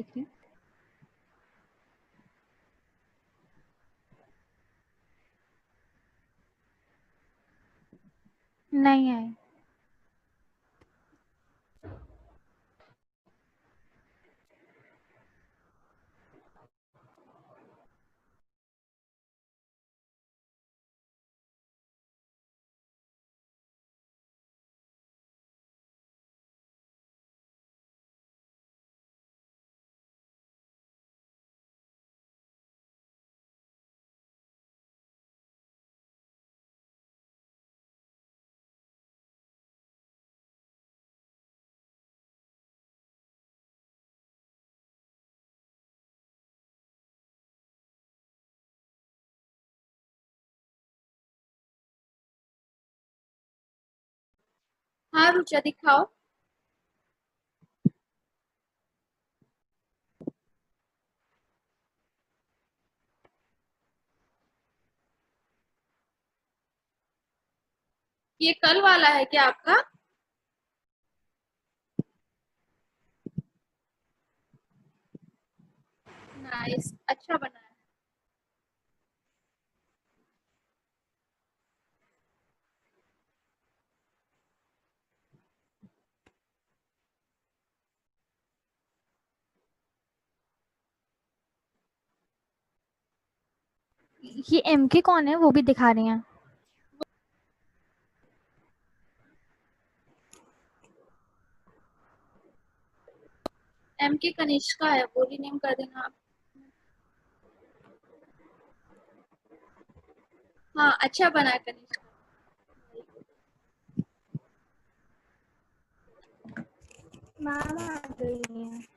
देख रही हूँ। नहीं आए। हाँ रुचा दिखाओ। ये कल वाला है क्या आपका? नाइस, अच्छा बना है। ये एमके कौन है वो भी दिखा रही हैं। एम के कनिष्का है, वो रीनेम कर देना आप। हाँ अच्छा बना है कनिष्का। मैम आ गई है।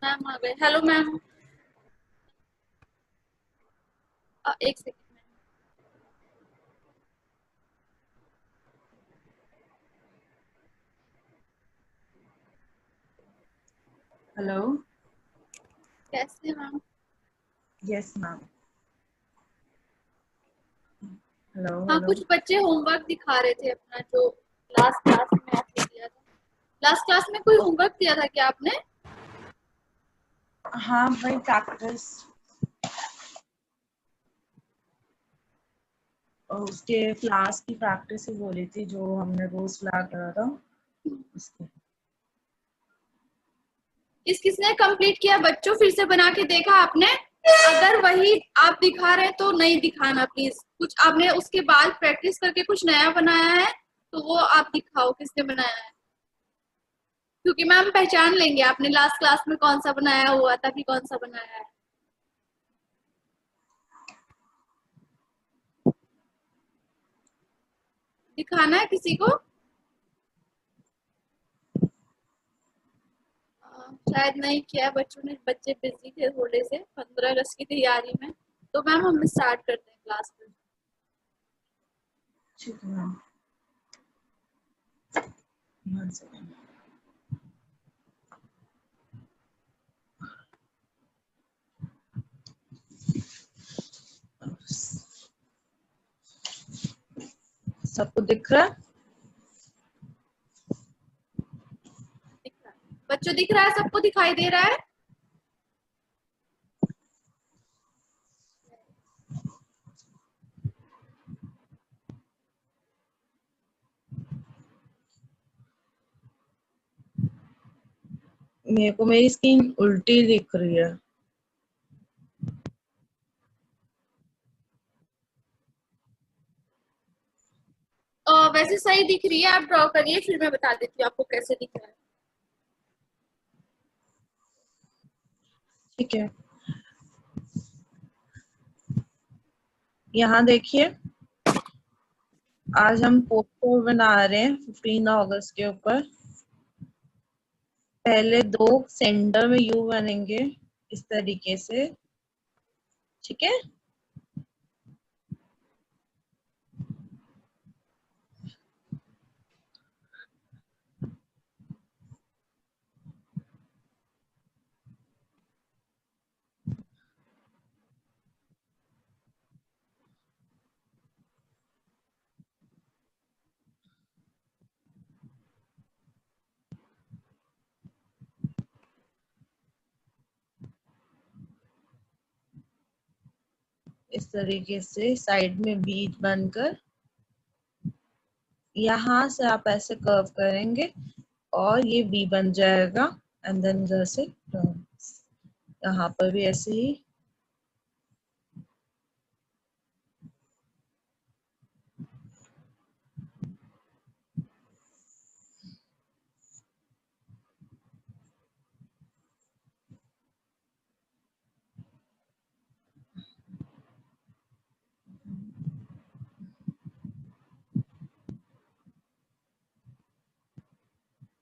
मैम आ गए। Hello ma'am. एक सेकंड। हेलो। कैसे मैम? Yes ma'am. हेलो हाँ हेलो। कुछ बच्चे होमवर्क दिखा रहे थे अपना, जो लास्ट क्लास में आपने दिया था। लास्ट क्लास में कोई होमवर्क दिया था क्या आपने? हाँ भाई, प्रैक्टिस उसके क्लास की प्रैक्टिस ही बोली थी, जो हमने रोज फ्लैग करा था उसके। किसने कंप्लीट किया बच्चों? फिर से बना के देखा आपने? अगर वही आप दिखा रहे तो नहीं दिखाना प्लीज। कुछ आपने उसके बाद प्रैक्टिस करके कुछ नया बनाया है तो वो आप दिखाओ किसने बनाया है, क्योंकि मैम पहचान लेंगे आपने लास्ट क्लास में कौन सा बनाया हुआ था कि कौन सा बनाया है। दिखाना है किसी को? शायद नहीं किया बच्चों ने, बच्चे बिजी थे थोड़े से 15 अगस्त की तैयारी में। तो मैम हम स्टार्ट करते हैं क्लास में। ठीक है मैम। 1 सेकेंड। सबको दिख रहा है? दिख रहा है बच्चों? दिख रहा है सबको? दिखाई दे रहा है? मेरे को मेरी स्क्रीन उल्टी दिख रही है। वैसे सही दिख रही है, आप ड्रॉ करिए फिर मैं बता देती हूँ आपको कैसे दिख रहा है। ठीक है। यहाँ देखिए, आज हम पोस्टर बना रहे हैं 15 अगस्त के ऊपर। पहले 2 सेंटर में यू बनेंगे इस तरीके से, ठीक है। इस तरीके से साइड में बीच बनकर यहाँ से आप ऐसे कर्व करेंगे और ये बी बन जाएगा। एंड देन इधर से टर्न, यहाँ पर भी ऐसे ही।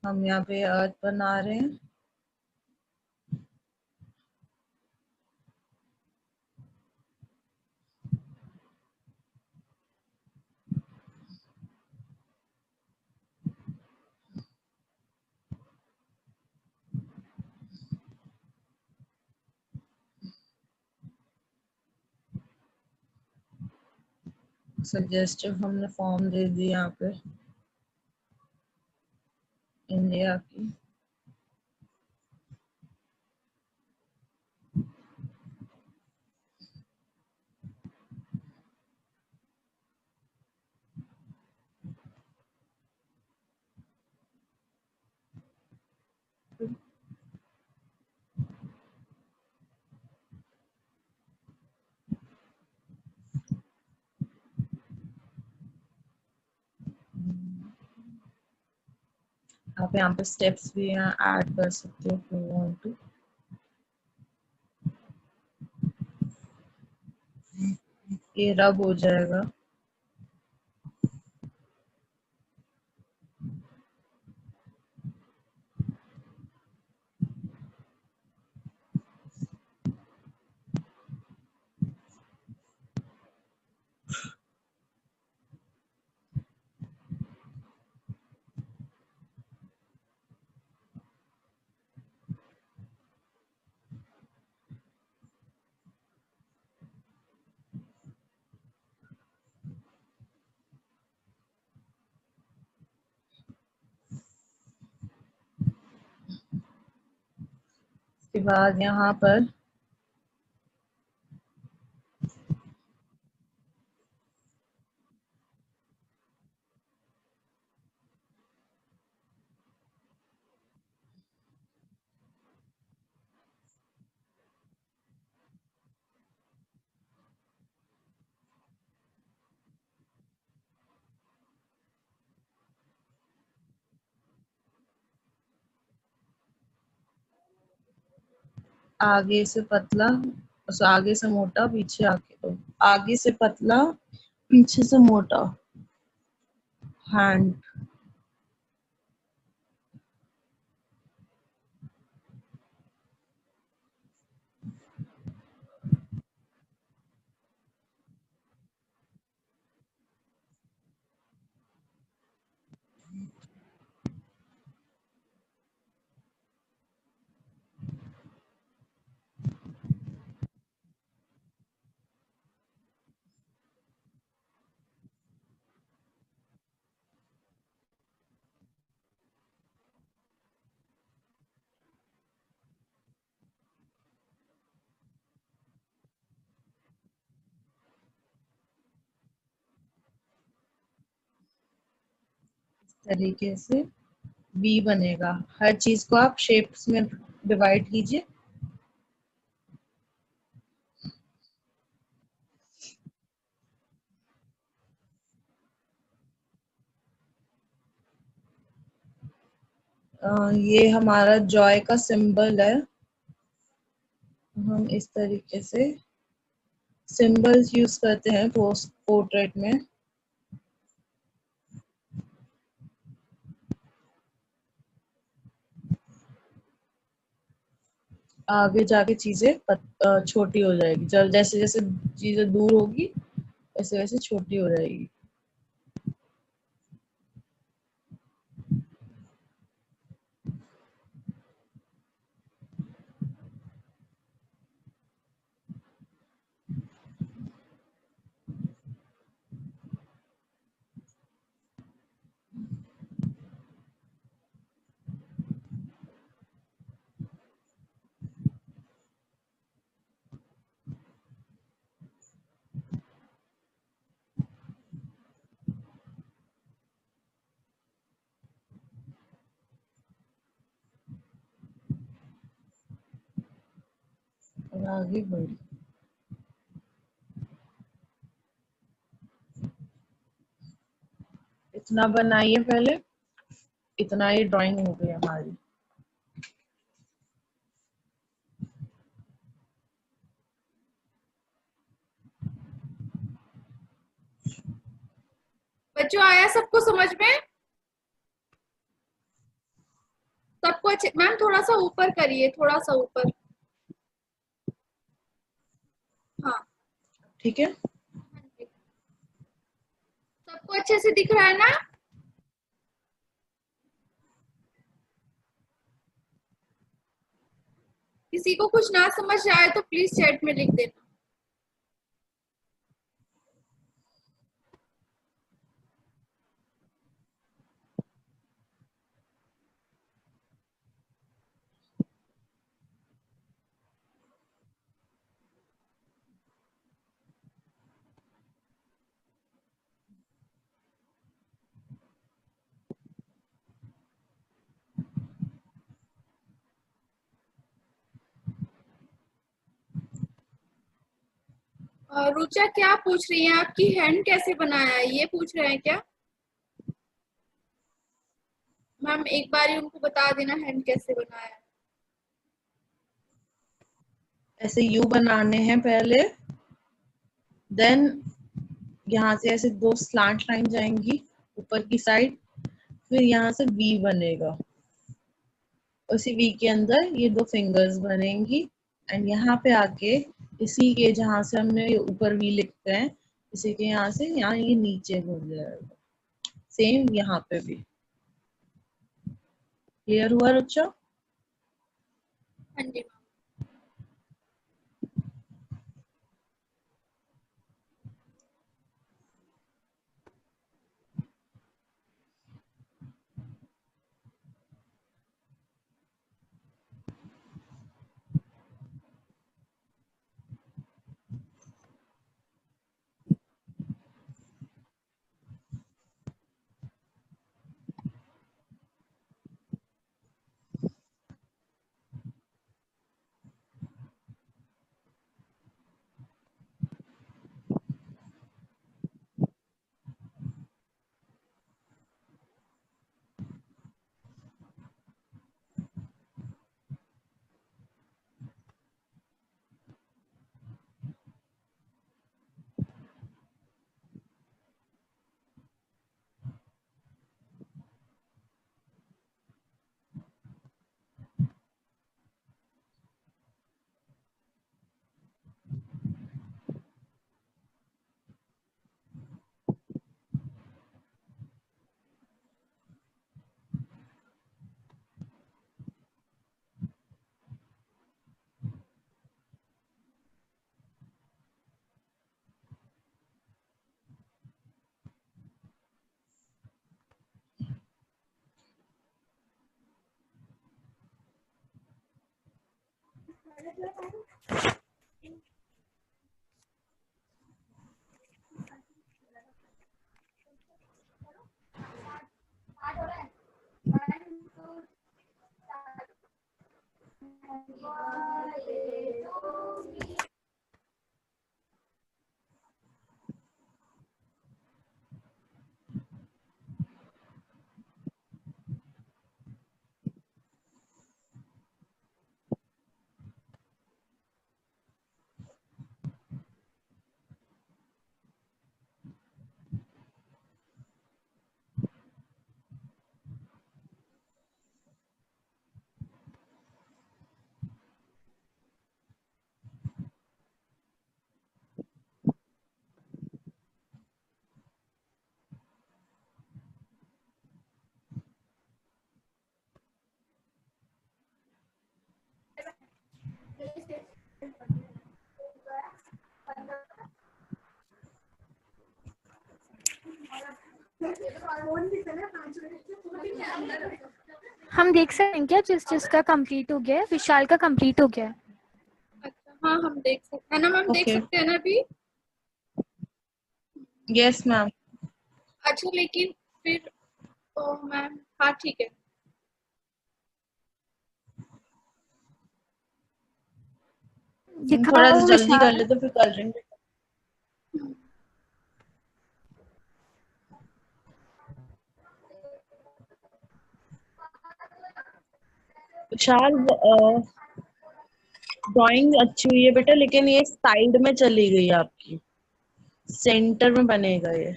हम यहाँ पे अर्थ बना रहे हैं। सजेस्टिव हमने फॉर्म दे दी यहाँ पे इंडिया की। आप यहाँ पे स्टेप्स भी यहाँ ऐड कर सकते हो if you want to। ये रब हो जाएगा। उसके बाद यहाँ पर आगे से पतला, आगे से मोटा, पीछे आगे से पतला, पीछे से मोटा हैंड। तरीके से वी बनेगा। हर चीज को आप शेप्स में डिवाइड कीजिए। ये हमारा जॉय का सिंबल है। हम इस तरीके से सिंबल्स यूज करते हैं पोर्ट्रेट में। आगे जाके चीजें छोटी हो जाएगी, जब जैसे जैसे चीजें दूर होगी वैसे वैसे छोटी हो जाएगी। और आगे बढ़ी। इतना बनाइए पहले, इतना ही ड्राइंग हो गई हमारी। बच्चों आया सबको समझ में? सबको अच्छे, मैम थोड़ा सा ऊपर करिए, थोड़ा सा ऊपर। हाँ ठीक है। हाँ जी। सबको अच्छे से दिख रहा है ना? किसी को कुछ ना समझ आए तो प्लीज चैट में लिख देना। रुचा क्या पूछ रही हैं? आपकी हैंड कैसे बनाया है ये पूछ रहे हैं क्या? मैम एक बार ही उनको बता देना हैंड कैसे बनाया है। ऐसे यू बनाने हैं पहले, देन यहाँ से ऐसे 2 स्लांट लाइन जाएंगी ऊपर की साइड, फिर यहाँ से वी बनेगा। उसी वी के अंदर ये 2 फिंगर्स बनेंगी, एंड यहाँ पे आके इसी के जहाँ से हमने ऊपर वी लिखते हैं, इसी के यहाँ से यहाँ ये नीचे घुस जाएगा। सेम यहाँ पे भी। क्लियर हुआ रुचा? हाँ जी मैम। हम देख सकते हैं क्या जिसका कंप्लीट हो गया है? विशाल का कंप्लीट हो गया है। अच्छा हाँ, हम देख सकते हैं ना मैम, देख Okay. सकते हैं ना अभी। Yes ma'am. अच्छा लेकिन फिर तो मैम, हाँ ठीक है। थोड़ा दिखाओ जल्दी कर विशाल। ले तो फिर कर लेंगे। विशाल, ड्राइंग अच्छी हुई है बेटा, लेकिन ये साइड में चली गई आपकी, सेंटर में बनेगा ये।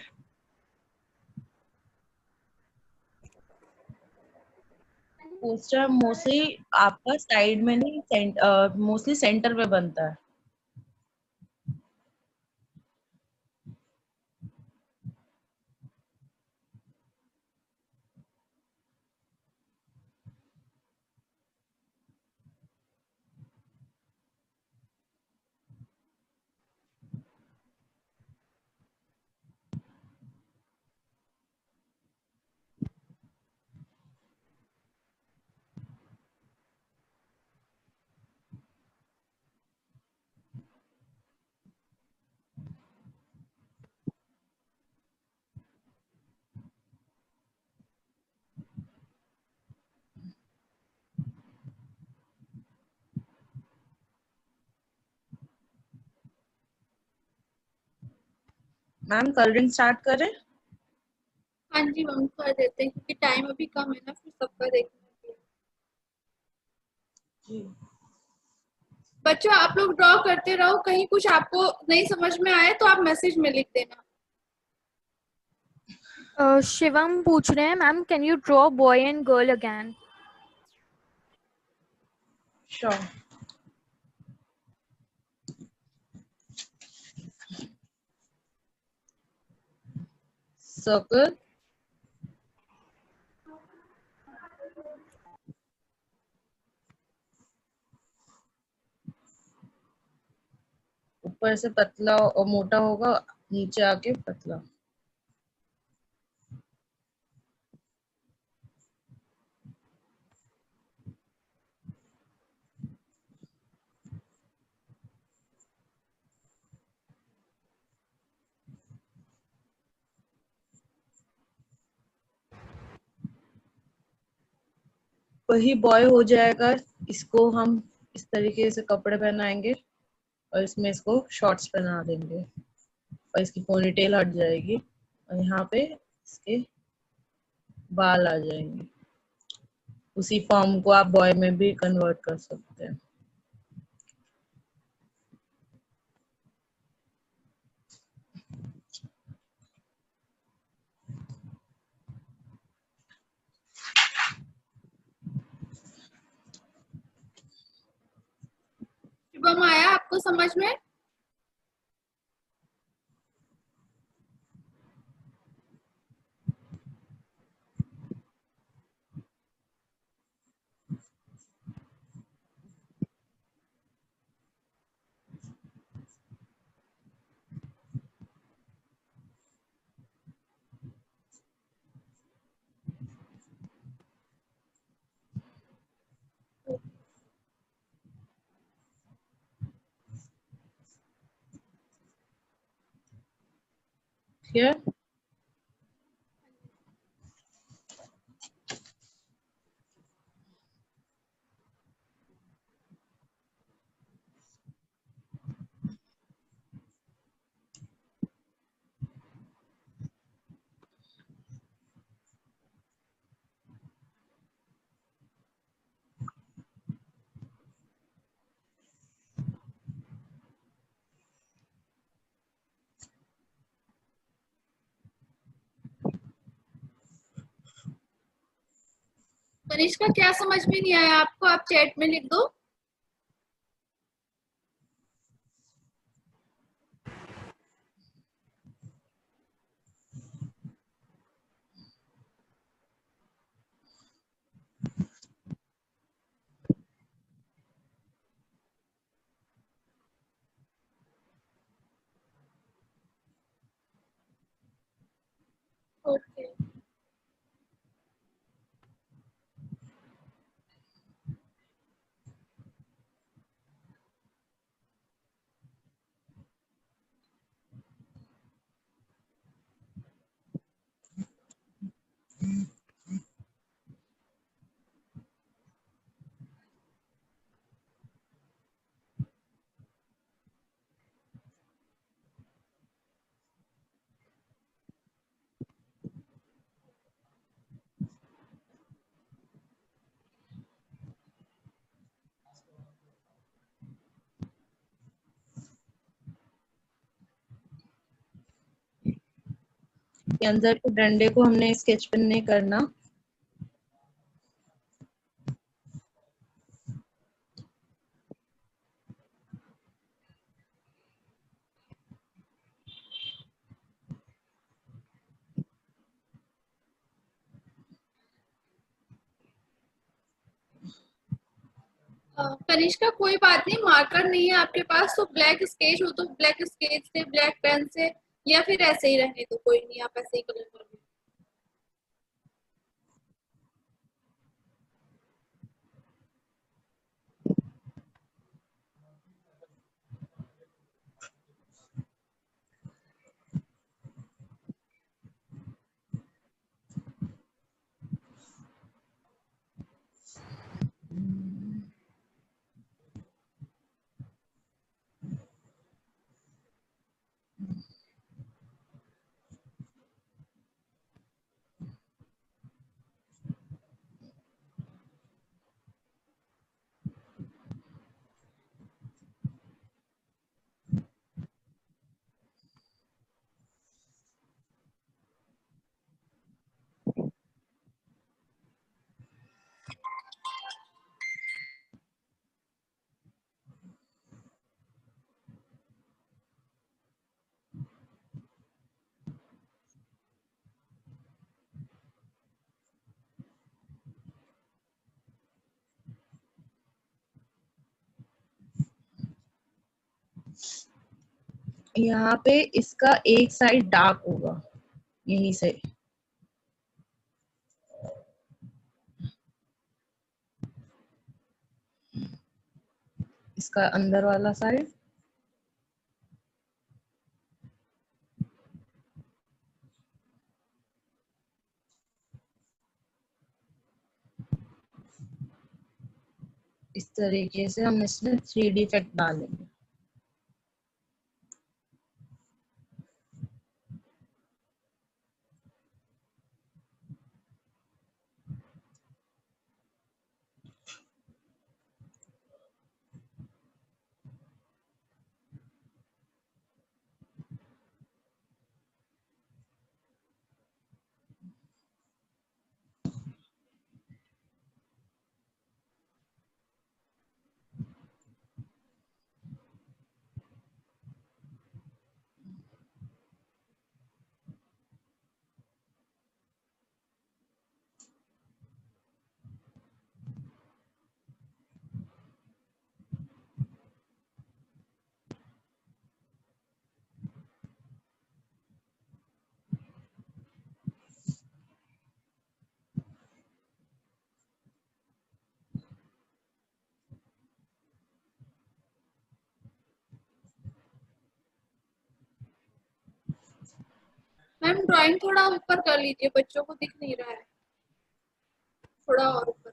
पोस्टर मोस्टली आपका साइड में नहीं, मोस्टली सेंटर में बनता है। मैम कलरिंग स्टार्ट करें? हाँ जी मैम, कर देते हैं क्योंकि टाइम अभी कम है ना, फिर सबका देखना है। जी। बच्चों आप लोग ड्रॉ करते रहो, कहीं कुछ आपको नहीं समझ में आए तो आप मैसेज में लिख देना। शिवम पूछ रहे हैं ma'am, can you draw boy and girl again? Sure. Circle, ऊपर से पतला और मोटा होगा, नीचे आके पतला। वही बॉय हो जाएगा। इसको हम इस तरीके से कपड़े पहनाएंगे और इसमें इसको शॉर्ट्स पहना देंगे और इसकी पोनीटेल हट जाएगी और यहाँ पे इसके बाल आ जाएंगे। उसी फॉर्म को आप बॉय में भी कन्वर्ट कर सकते हैं। शुभम, आया आपको समझ में? ठीक है। तनिष्का, क्या समझ में नहीं आया आपको? आप चैट में लिख दो। ओके। के अंदर के डंडे को हमने स्केच पेन नहीं करना। कनिष्का, कोई बात नहीं, मार्कर नहीं है आपके पास तो ब्लैक स्केच हो तो ब्लैक स्केच से, ब्लैक पेन से, या फिर ऐसे ही रहने दो, कोई नहीं, आप ऐसे ही कलर कर लो। यहाँ पे इसका एक साइड डार्क होगा यहीं से, इसका अंदर वाला साइड इस तरीके से हम इसमें 3D इफेक्ट डालेंगे। मैम ड्राइंग थोड़ा ऊपर कर लीजिए, बच्चों को दिख नहीं रहा है, थोड़ा और ऊपर।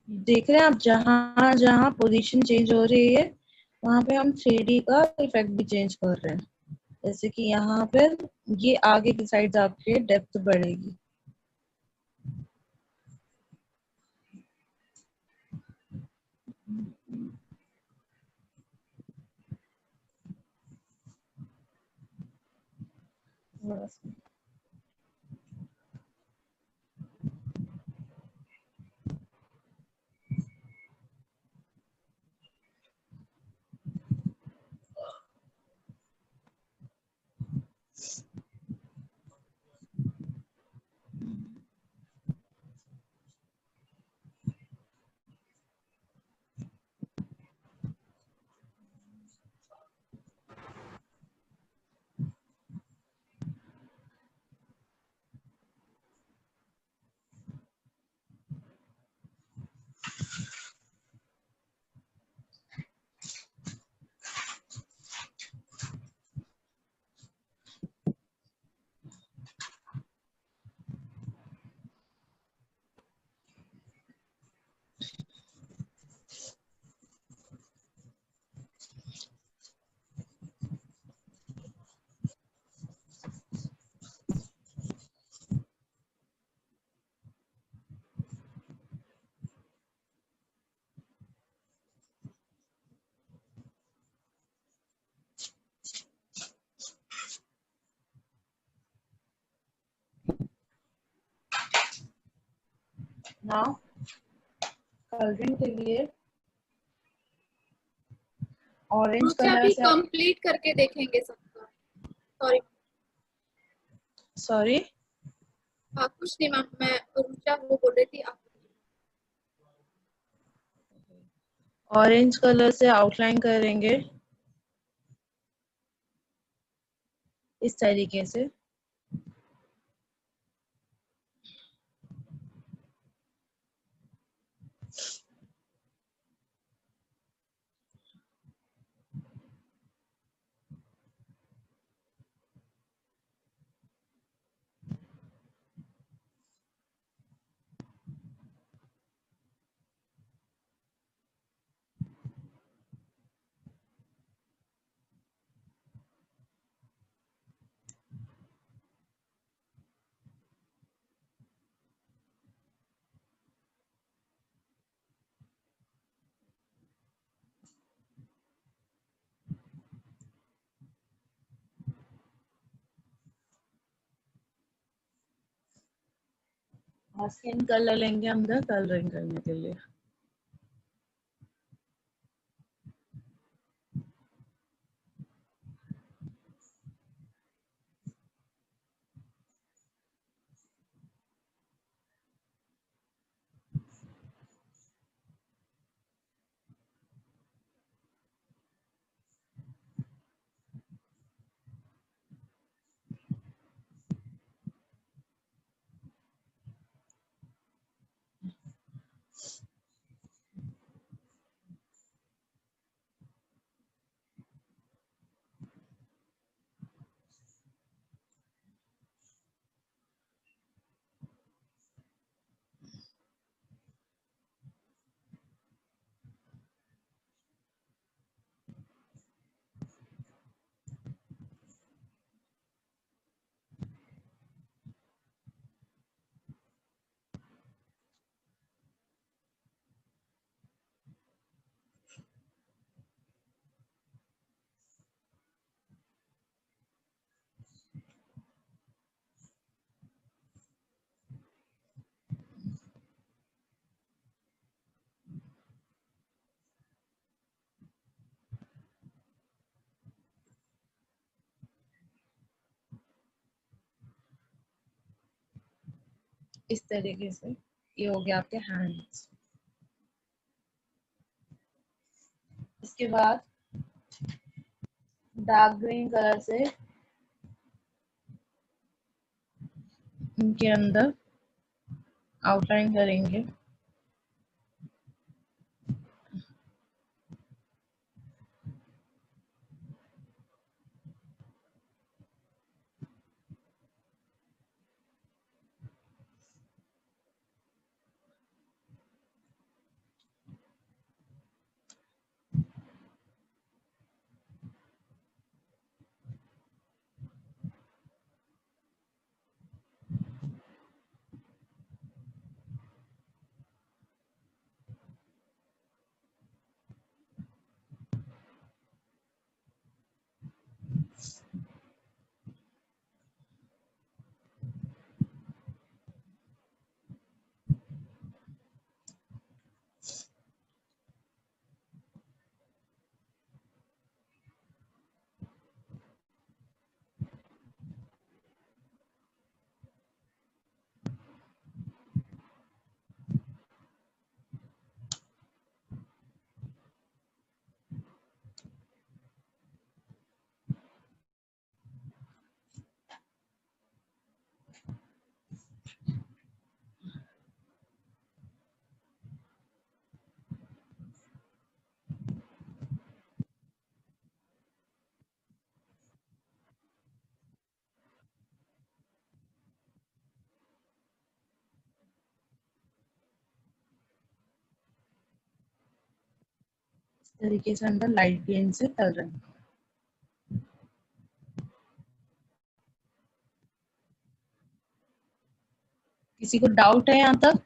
देख रहे हैं आप, जहां जहां पोजीशन चेंज हो रही है वहां पे हम 3D का इफेक्ट भी चेंज कर रहे हैं। जैसे कि यहाँ पे ये आगे की साइड आपके डेप्थ बढ़ेगी। थोड़ा सा नाउ कलरिंग के लिए ऑरेंज रुचि कलर अभी से कंप्लीट करके देखेंगे सबका। सॉरी, सॉरी कुछ नहीं मैम, मैं रुचा वो बोल रही थी आप। ऑरेंज कलर से आउटलाइन करेंगे इस तरीके से। और स्किन कलर लेंगे अंदर कलरिंग करने के लिए। इस तरीके से ये हो गया आपके हैंड्स। इसके बाद डार्क ग्रीन कलर से इनके अंदर आउटलाइन करेंगे। इस तरीके से अंदर लाइट ग्रीन से तल रहे हैं। किसी को डाउट है यहाँ तक?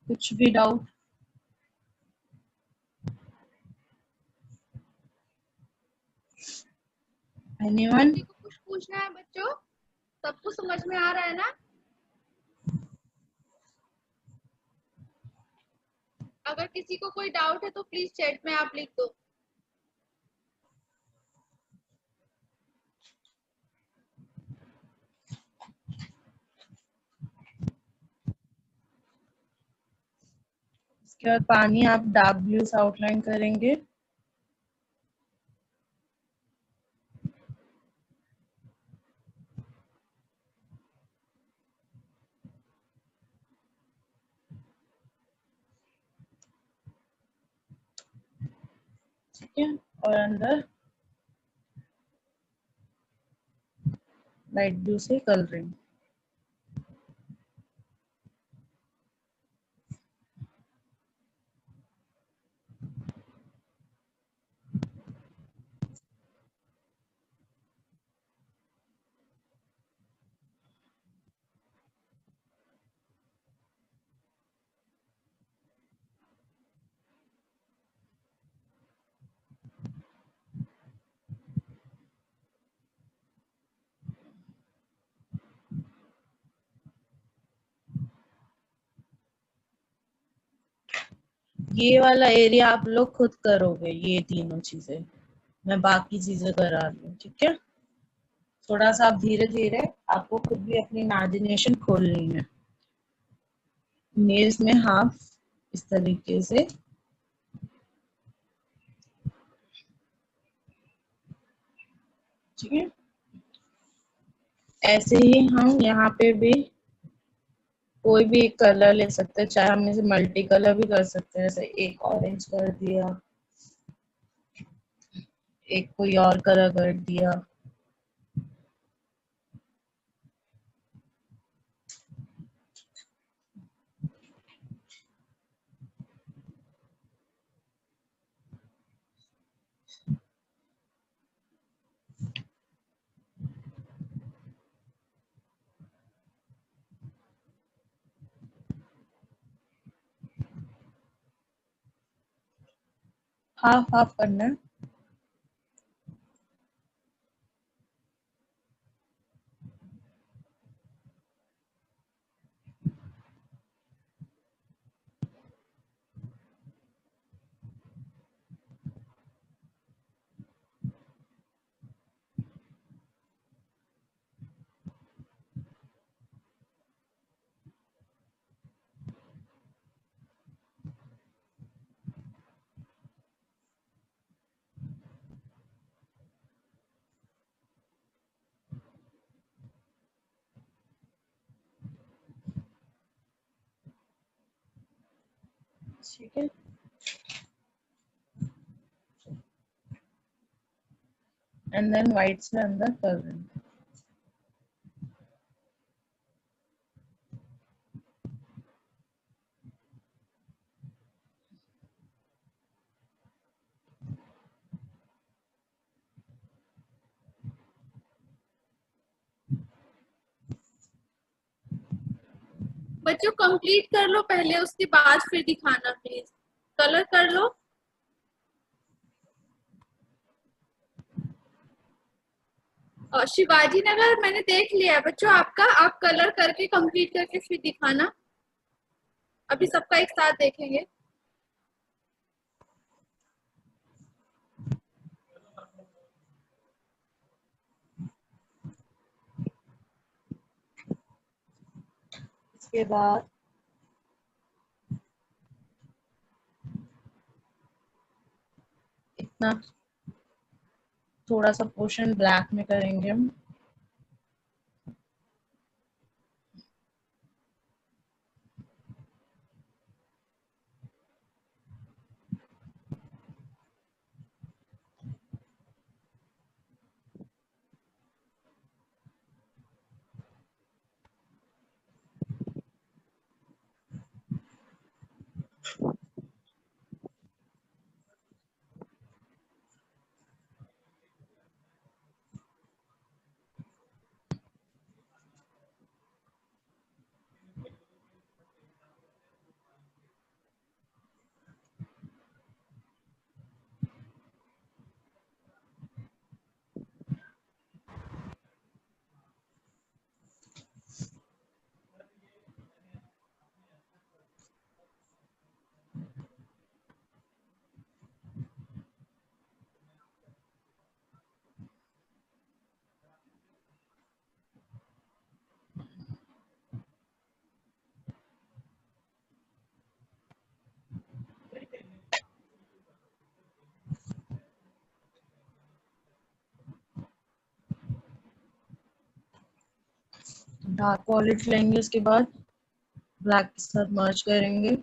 कुछ भी डाउट? एनीवन? किसी को कुछ पूछना है बच्चों? सबको समझ में आ रहा है ना? अगर किसी को कोई डाउट है तो प्लीज चैट में आप लिख दो। इसके बाद पानी आप डार्क ब्लू से आउटलाइन करेंगे। ठीक है, और अंदर लाइट ब्लू से कलरिंग। ये वाला एरिया आप लोग खुद करोगे, ये तीनों चीजें मैं बाकी चीजें करा रही हूँ। ठीक है, थोड़ा सा आप धीरे धीरे, आपको खुद भी अपनी इमेजिनेशन खोलनी है। नेल्स में हाफ इस तरीके से, ठीक है। ऐसे ही हम यहाँ पे भी कोई भी एक कलर ले सकते हैं, चाहे हम इसे मल्टी कलर भी कर सकते हैं। जैसे एक ऑरेंज कर दिया, एक कोई और कलर कर दिया। हाफ हाफ करना है। ठीक है, एंड देन व्हाइट से अंदर कर रहे हैं। बच्चों कंप्लीट कर लो पहले, उसके बाद फिर दिखाना प्लीज। कलर कर लो। शिवाजी नगर मैंने देख लिया है बच्चों आपका, आप कलर करके कंप्लीट करके फिर दिखाना। अभी सबका एक साथ देखेंगे। इसके बाद इतना थोड़ा सा पोर्शन ब्लैक में करेंगे हम। डार्क वॉलेट लेंगे, उसके बाद ब्लैक के साथ मर्ज करेंगे।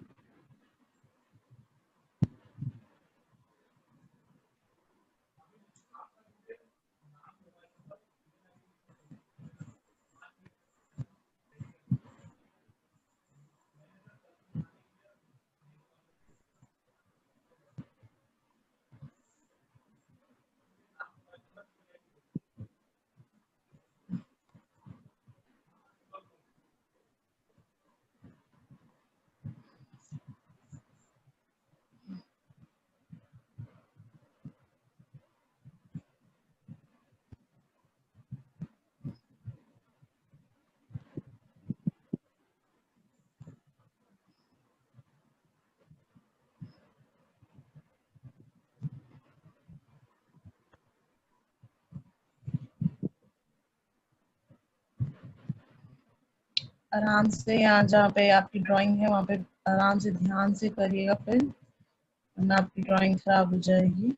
आराम से यहाँ जहाँ पे आपकी ड्राइंग है वहाँ पे आराम से ध्यान से करिएगा, फिर वरना आपकी ड्राइंग खराब हो जाएगी।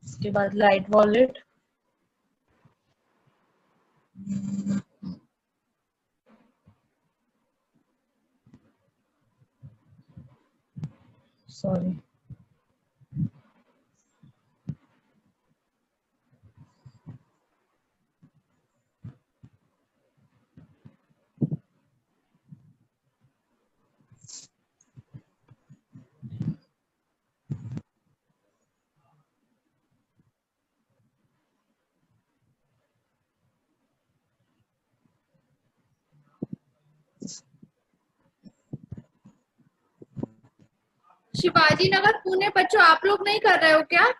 उसके बाद lite wallet, sorry, Shivaji Nagar Pune बच्चों, आप लोग नहीं कर रहे हो क्या?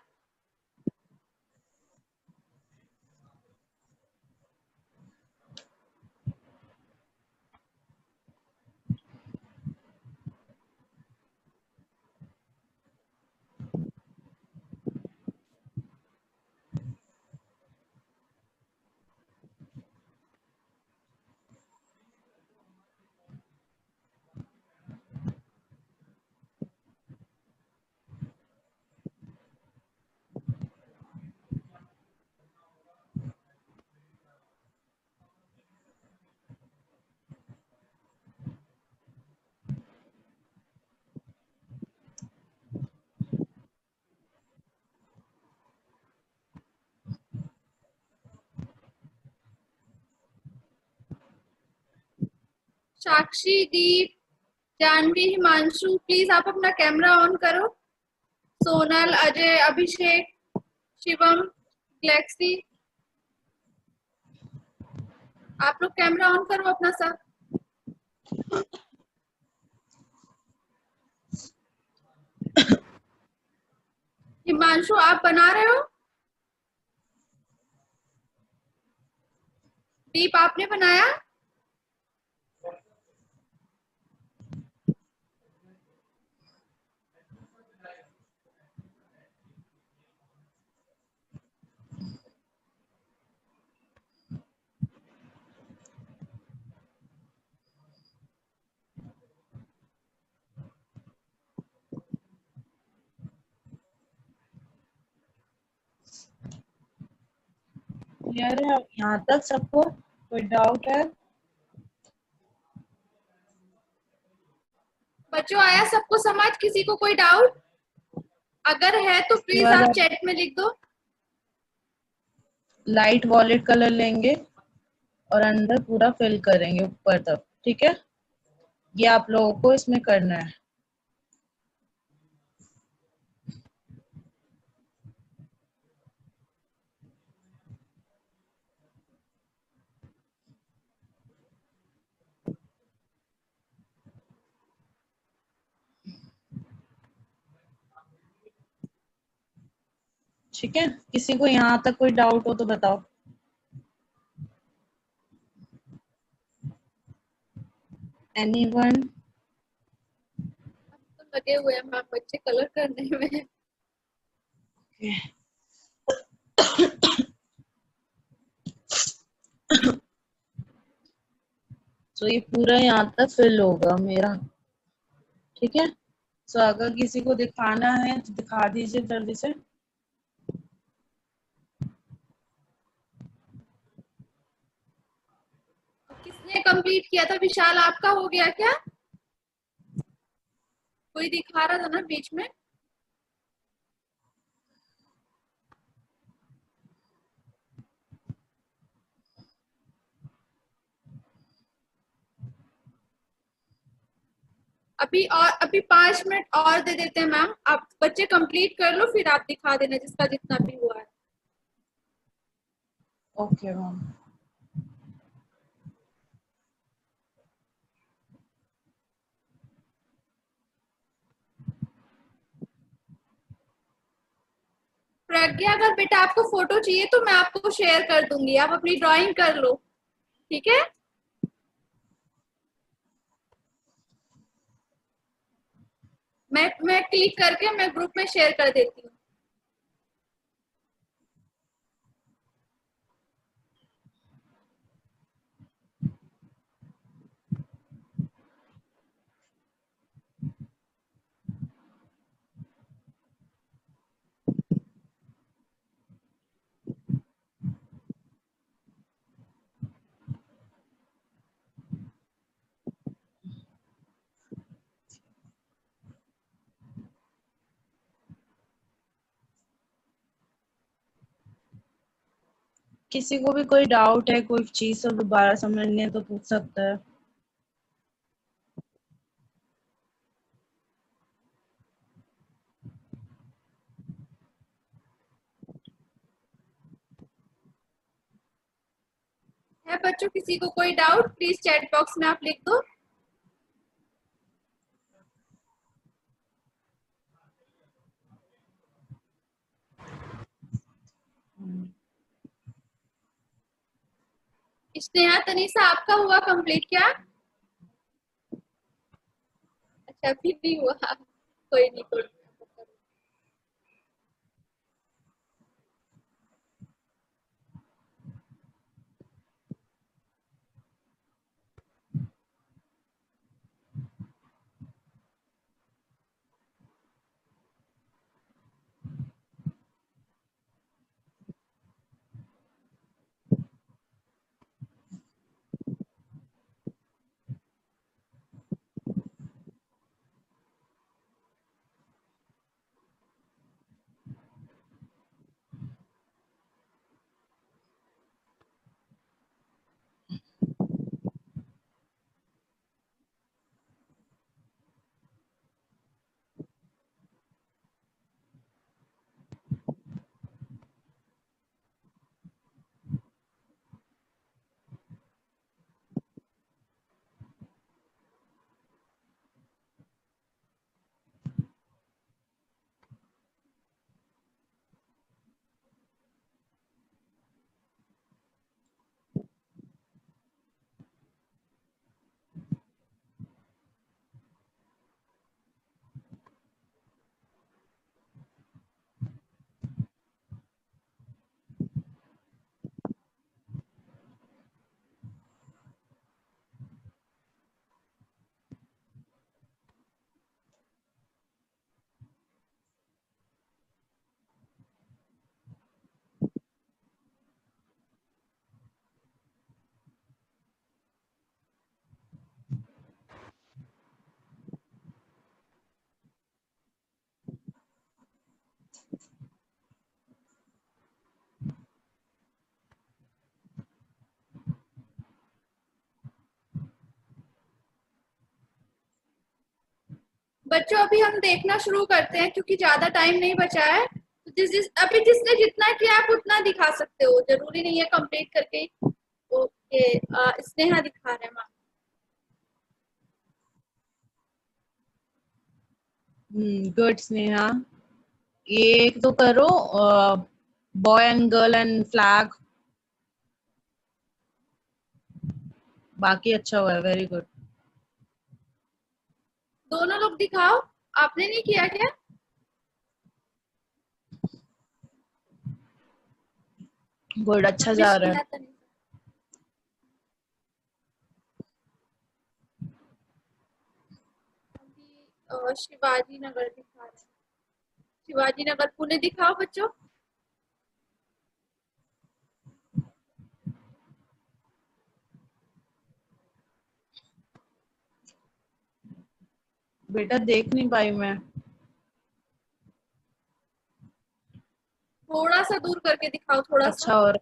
साक्षी, दीप, जानवी, हिमांशु, प्लीज आप अपना कैमरा ऑन करो। सोनल, अजय, अभिषेक, शिवम, ग्लेक्सी, आप लोग कैमरा ऑन करो अपना सब। हिमांशु, आप बना रहे हो? दीप, आपने बनाया? क्लियर है यहाँ तक सबको? कोई डाउट है? बच्चों, आया सबको समझ? किसी को कोई डाउट अगर है तो प्लीज आप चैट में लिख दो। लाइट वॉलेट कलर लेंगे और अंदर पूरा फिल करेंगे ऊपर तक, ठीक है? ये आप लोगों को इसमें करना है। ठीक है, किसी को यहाँ तक कोई डाउट हो तो बताओ। एनीवन? तो लगे हुए हैं मैम बच्चे कलर करने में। तो ये पूरा यहाँ तक फिल होगा मेरा, ठीक है? सो अगर किसी को दिखाना है तो दिखा दीजिए जल्दी से। किसने कंप्लीट किया था? विशाल, आपका हो गया क्या? कोई दिखा रहा था ना बीच में। अभी 5 मिनट और दे देते हैं मैम। आप बच्चे कंप्लीट कर लो, फिर आप दिखा देना जिसका जितना भी हुआ है। Okay ma'am. प्रज्ञा, अगर बेटा आपको फोटो चाहिए तो मैं आपको शेयर कर दूंगी, आप अपनी ड्राइंग कर लो, ठीक है? मैं क्लिक करके मैं ग्रुप में शेयर कर देती हूँ। किसी को भी कोई डाउट है, कोई चीज सब दोबारा समझनी है तो पूछ सकता है। है बच्चों किसी को कोई डाउट? प्लीज चैट बॉक्स में आप लिख दो। स्नेहा, तनीषा, आपका हुआ कंप्लीट क्या? अच्छा, अभी भी हुआ। कोई नहीं, कोई नहीं। बच्चों, अभी हम देखना शुरू करते हैं क्योंकि ज्यादा टाइम नहीं बचा है। तो अभी जिसने जितना किया आप उतना दिखा सकते हो, जरूरी नहीं है कंप्लीट करके। ओके, स्नेहा दिखा रहे हैं मैम। गुड स्नेहा। ये एक तो करो, boy and girl and flag. बाकी अच्छा हुआ है, वेरी गुड। दोनों लोग दिखाओ। आपने नहीं किया क्या? गुड, अच्छा अभी जा रहा है। स्नेहा तनी शिवाजी नगर दिखा रहे हैं। शिवाजी नगर पुणे दिखाओ बच्चों। बेटा देख नहीं पाई मैं। थोड़ा सा दूर करके दिखाओ, थोड़ा सा। अच्छा, और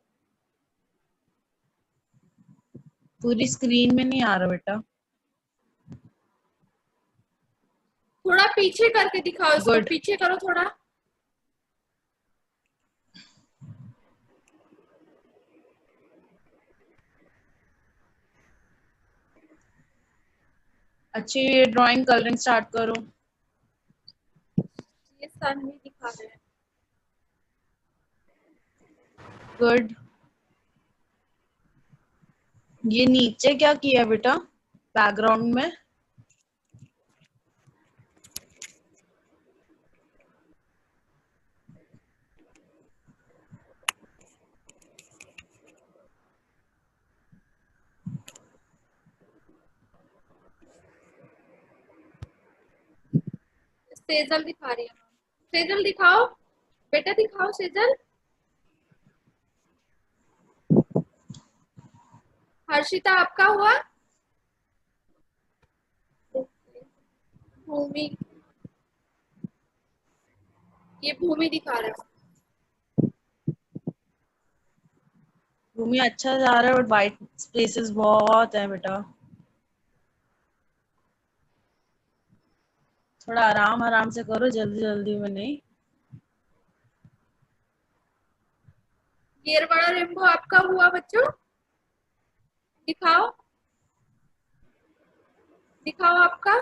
पूरी स्क्रीन में नहीं आ रहा बेटा। थोड़ा पीछे करके दिखाओ इसको, गुड। पीछे करो थोड़ा। अच्छी ड्राइंग कलरिंग स्टार्ट करो। ये सन भी दिखा रहे हैं। गुड। ये नीचे क्या किया बेटा बैकग्राउंड में? सेजल दिखा रही है। सेजल दिखाओ बेटा, दिखाओ सेजल। हर्षिता आपका हुआ। भूमि, ये भूमि दिखा रहा है। भूमि अच्छा जा रहा है बट वाइट स्पेसेस बहुत है बेटा। थोड़ा आराम आराम से करो, जल्दी जल्दी में नहीं। येरवाड़ा रेनबो आपका हुआ बच्चों, दिखाओ दिखाओ आपका।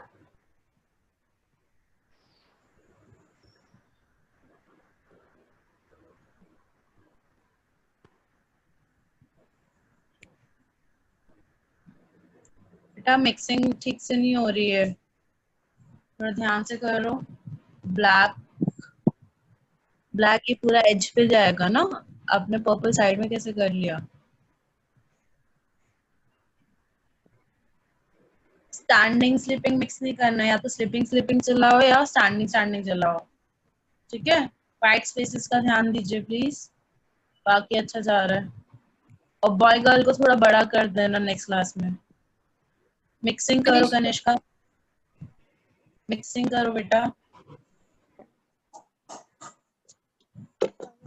बेटा मिक्सिंग ठीक से नहीं हो रही है, थोड़ा ध्यान से करो। ब्लैक ब्लैक ये पूरा एज पे जाएगा ना। आपने पर्पल साइड में कैसे कर लिया? स्टैंडिंग स्लिपिंग मिक्स नहीं करना है, या तो स्लिपिंग स्लिपिंग चलाओ या स्टैंडिंग स्टैंडिंग चलाओ। ठीक है, वाइट स्पेसेस का ध्यान दीजिए प्लीज। बाकी अच्छा जा रहा है। और बॉय गर्ल को थोड़ा बड़ा कर देना नेक्स्ट क्लास में। मिक्सिंग करो कनिष्का, कनिष्का, मिक्सिंग करो बेटा।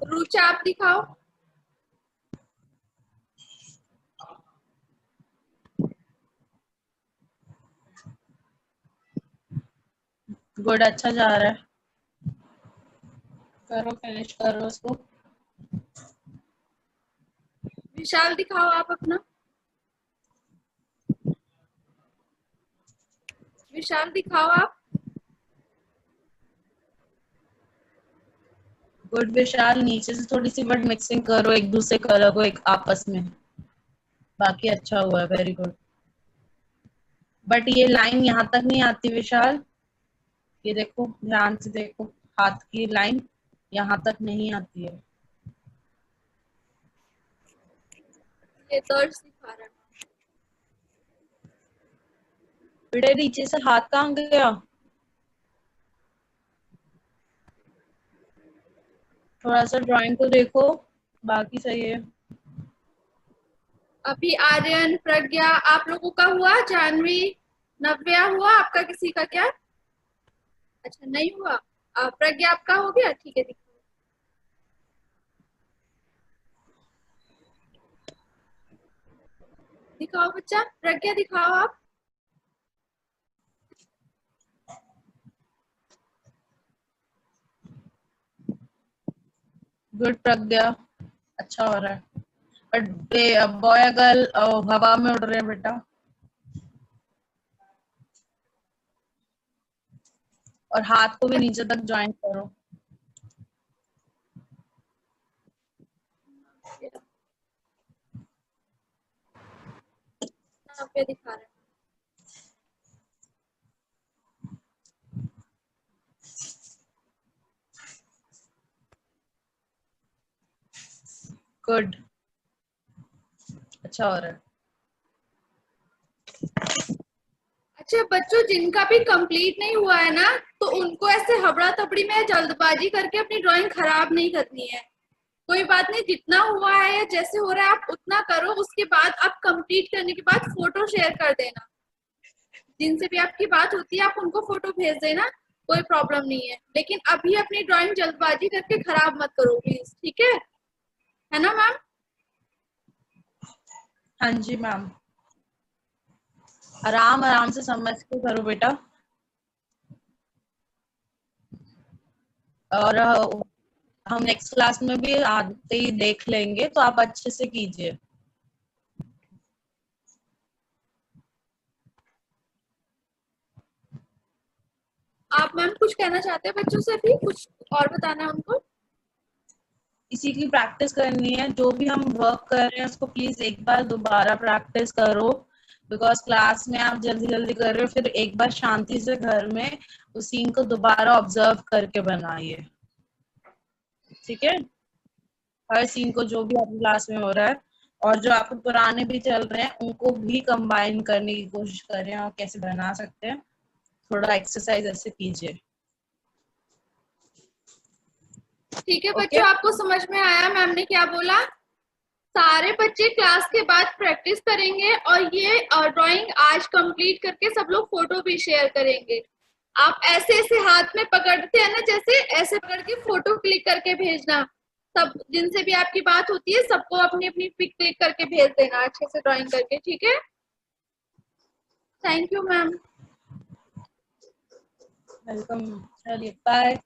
रुचा आप दिखाओ। गुड, अच्छा जा रहा है। करो, फिनिश करो उसको। विशाल दिखाओ आप अपना। विशाल दिखाओ आप। गुड विशाल, नीचे से थोड़ी सी बट मिक्सिंग करो एक दूसरे कलर को एक आपस में। बाकी अच्छा हुआ है, वेरी गुड। बट ये लाइन यहाँ तक नहीं आती विशाल, ये देखो ध्यान से देखो, हाथ की लाइन यहाँ तक नहीं आती है। ये दर्श दिखा रहा है। बेटे नीचे से हाथ कहाँ गया? थोड़ा सा ड्राइंग को देखो, बाकी सही है। अभी आर्यन, प्रज्ञा आप लोगों का हुआ। जानवी, नव्या हुआ आपका किसी का क्या? अच्छा नहीं हुआ। प्रज्ञा आपका हो गया, ठीक है दिखाओ। दिखाओ बच्चा, प्रज्ञा दिखाओ आप। गुड प्रज्ञा, अच्छा हो रहा है। बट बॉय गर्ल हवा में उड़ रहे हैं बेटा। और हाथ को भी नीचे तक ज्वाइन करो। नव्या दिखा रहा है। गुड, अच्छा हो रहा है। अच्छा बच्चों, जिनका भी कंप्लीट नहीं हुआ है ना, तो उनको ऐसे हबड़ा तबड़ी में जल्दबाजी करके अपनी ड्राइंग खराब नहीं करनी है। कोई बात नहीं, जितना हुआ है या जैसे हो रहा है आप उतना करो, उसके बाद आप कंप्लीट करने के बाद फोटो शेयर कर देना। जिनसे भी आपकी बात होती है आप उनको फोटो भेज देना, कोई प्रॉब्लम नहीं है। लेकिन अभी अपनी ड्राइंग जल्दबाजी करके खराब मत करो प्लीज, ठीक है ना मैम? हाँ जी मैम, आराम आराम से समझ के करो बेटा। और हम नेक्स्ट क्लास में भी आते ही देख लेंगे, तो आप अच्छे से कीजिए। आप मैम कुछ कहना चाहते हैं बच्चों से, भी कुछ और बताना है उनको? इसी की प्रैक्टिस करनी है, जो भी हम वर्क कर रहे हैं उसको प्लीज एक बार दोबारा प्रैक्टिस करो, बिकॉज क्लास में आप जल्दी जल्दी कर रहे हो, फिर एक बार शांति से घर में उस सीन को दोबारा ऑब्जर्व करके बनाइए, ठीक है? हर सीन को जो भी आपकी क्लास में हो रहा है, और जो आपके पुराने भी चल रहे हैं उनको भी कंबाइन करने की कोशिश करें और कैसे बना सकते हैं, थोड़ा एक्सरसाइज ऐसे कीजिए। ठीक है ओके? बच्चों, आपको समझ में आया मैम ने क्या बोला? सारे बच्चे क्लास के बाद प्रैक्टिस करेंगे और ये ड्राइंग आज कंप्लीट करके सब लोग फोटो भी शेयर करेंगे। आप ऐसे ऐसे हाथ में पकड़ते हैं ना, जैसे ऐसे पकड़ के फोटो क्लिक करके भेजना। सब जिनसे भी आपकी बात होती है सबको अपनी अपनी पिक क्लिक करके भेज देना अच्छे से ड्राइंग करके, ठीक है? Thank you ma'am. वेलकम, चलिए बाय।